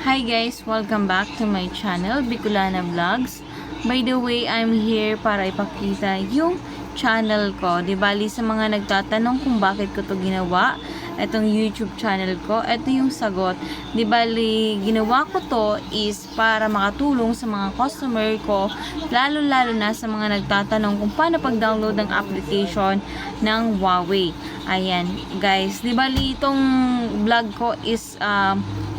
Hi guys! Welcome back to my channel, Bicolana Vlogs. By the way, I'm here para ipakita yung channel ko. Di bali sa mga nagtatanong kung bakit ko to ginawa, itong YouTube channel ko, ito yung sagot. Di bali, ginawa ko to is para makatulong sa mga customer ko, lalo-lalo na sa mga nagtatanong kung paano pag-download ng application ng Huawei. Ayan, guys. Di bali, itong vlog ko is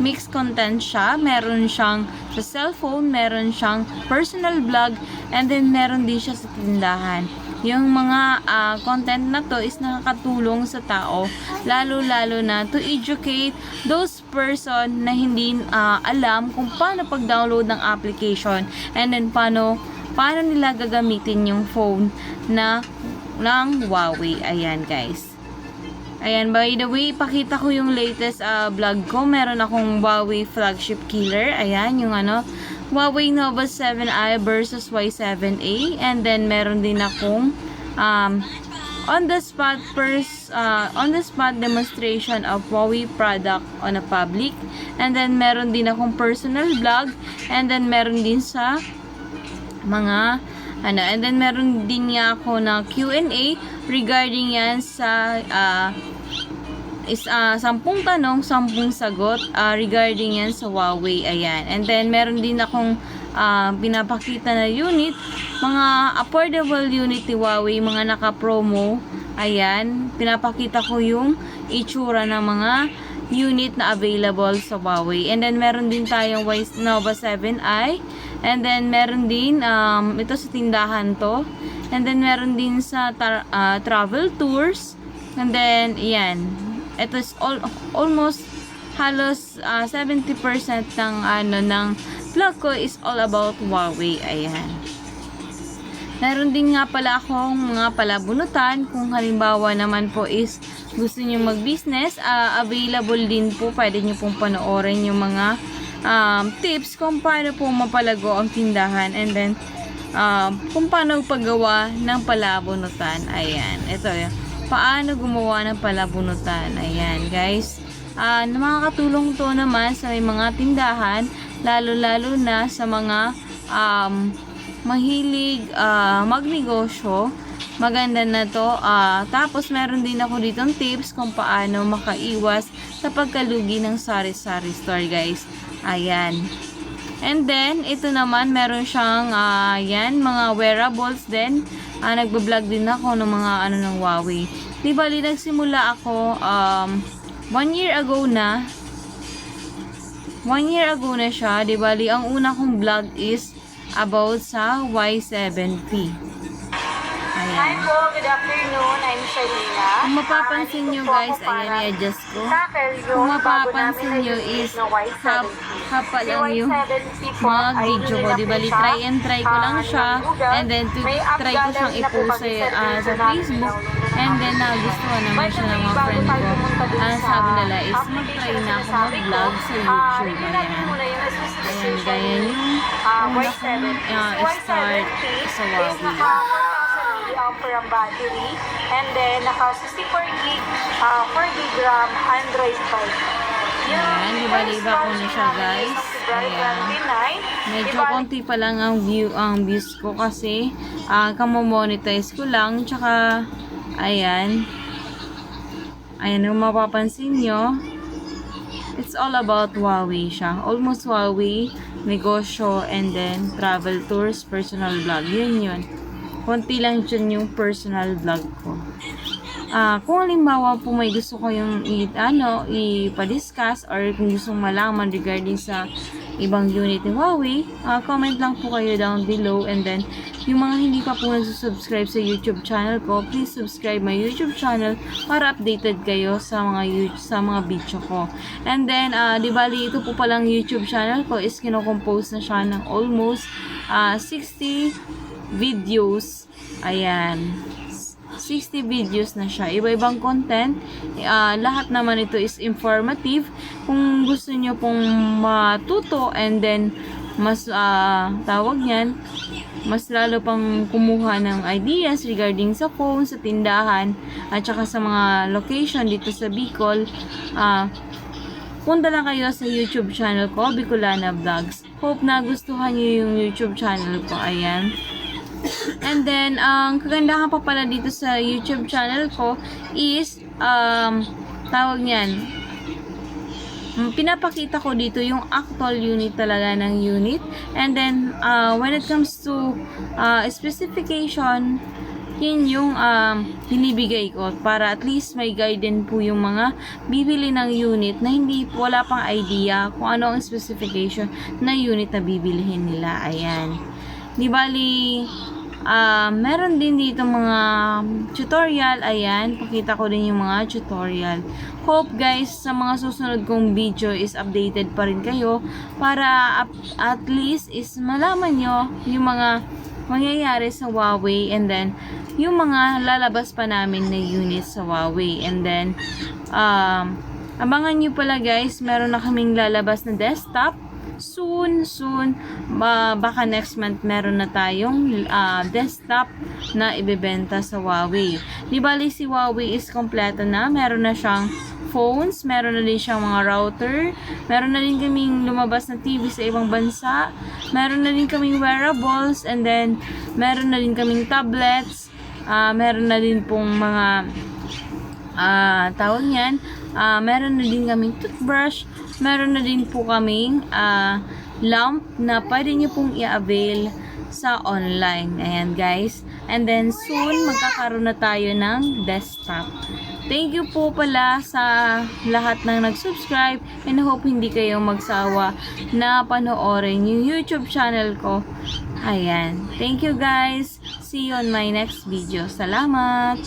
mixed content siya. Meron siyang sa cellphone, meron siyang personal vlog, and then meron din siya sa tindahan. Yung mga content na to is nakakatulong sa tao, lalo-lalo na to educate those person na hindi alam kung paano pag-download ng application, and then paano nila gagamitin yung phone na ng Huawei. Ayan, guys. Ayan, by the way, pakita ko yung latest vlog ko. Meron akong Huawei flagship killer. Ayan, yung Huawei Nova 7i versus Y7a. And then, meron din akong on the spot demonstration of Huawei product on a public. And then, meron din akong personal vlog. And then, meron din sa mga and then meron din niya ako na Q&A regarding yan sa 10 tanong, 10 sagot regarding yan sa Huawei. Ayan. And then meron din akong pinapakita na unit, mga affordable unit ni Huawei, mga naka-promo. Ayan. Pinapakita ko yung itsura ng mga unit na available sa Huawei. And then meron din tayong Nova 7i. And then, meron din, ito sa tindahan to. And then, meron din sa travel tours. And then, yan. Ito is almost halos 70% ng vlog ko is all about Huawei. Ayan. Meron din nga pala akong mga palabunutan. Kung halimbawa naman po is gusto nyo mag-business, available din po. Pwede nyo pong panoorin yung mga tips kung paano po mapalago ang tindahan, and then kung paano paggawa ng palabunutan. Ayan, ito yun. Paano gumawa ng palabunutan. Ayan, guys. Makakatulong to naman sa may mga tindahan, lalo-lalo na sa mga mahilig magnegosyo. Maganda na to. Tapos meron din ako ditong tips kung paano makaiwas sa pagkalugi ng sari-sari store, guys. Ayan. And then, ito naman, meron siyang, ayan, mga wearables din. Nagbablog din ako ng mga, ng Huawei. Di bali, nagsimula ako, 1 year ago na. 1 year ago na siya. Di bali, ang una kong vlog is about sa Y7P. Hi po, good afternoon. I'm Shalina. Kung mapapansin nyo, guys, ayan, i-adjust ko. Kung mapapansin nyo is hapa lang yung mga video ko. Di bali, try and try ko lang siya. And then, try ko siyang i-post sa Facebook. And then, nagustuhan naman siya ng mga friend ko. Ang sabi nila is, mag-try na ako mag-vlog sa YouTube. Ayan, gaya yung una kong start sa Huawei. Offer ang battery, and then naka 64 gig 4 gram Android 5. Ayan, di ba iba ko na siya, guys. Ayan. Medyo konti pa lang ang views ko kasi kamo-monetize ko lang. Tsaka, ayan. Ayan, kung mapapansin nyo, it's all about Huawei siya. Almost Huawei, negosyo, and then travel tours, personal vlog. Yun. Konti lang dyan yung personal vlog ko. Kung halimbawa po may gusto ko yung ipa-discuss or kung gusto malaman regarding sa ibang unit ng Huawei, comment lang po kayo down below. And then, yung mga hindi pa po nagsusubscribe sa YouTube channel ko, please subscribe my YouTube channel para updated kayo sa mga video ko. And then, di bali, ito po palang YouTube channel ko is kinocompose na siya ng almost 60 videos. Ayan, 60 videos na siya. Iba-ibang content. Lahat naman ito is informative. Kung gusto nyo pong matuto, and then mas tawag yan, mas lalo pang kumuha ng ideas regarding sa phone, sa tindahan, at saka sa mga location dito sa Bicol, punta lang kayo sa YouTube channel ko, Bicolana Vlogs. Hope na gustuhan nyo yung YouTube channel ko. Ayan. And then, ang kagandahan pa pala dito sa YouTube channel ko is, tawag niyan, pinapakita ko dito yung actual unit talaga ng unit. And then, when it comes to specification, yun yung binibigay ko para at least may guidance po yung mga bibili ng unit na wala pang idea kung ano ang specification na unit na bibilihin nila. Ayan. Di bali, meron din dito mga tutorial. Ayan, pakita ko din yung mga tutorial. Hope guys, sa mga susunod kong video is updated pa rin kayo para at least is malaman nyo yung mga mangyayari sa Huawei, and then yung mga lalabas pa namin na unit sa Huawei. And then abangan nyo pala guys, meron na kaming lalabas na desktop soon. Baka next month meron na tayong desktop na ibebenta sa Huawei. Di bali si Huawei is kompleto na, meron na siyang phones, meron na din siyang mga router, meron na din kaming lumabas na TV sa ibang bansa, meron na din kaming wearables, and then meron na din kaming tablets, meron na din pong mga tawag niyan, meron na din kaming toothbrush, meron na din po kaming lamp na pwede nyo pong i-avail sa online. Ayan guys. And then soon magkakaroon na tayo ng desktop. Thank you po pala sa lahat ng nag-subscribe, and I hope hindi kayo magsawa na panoorin yung YouTube channel ko. Ayan. Thank you guys. See you on my next video. Salamat!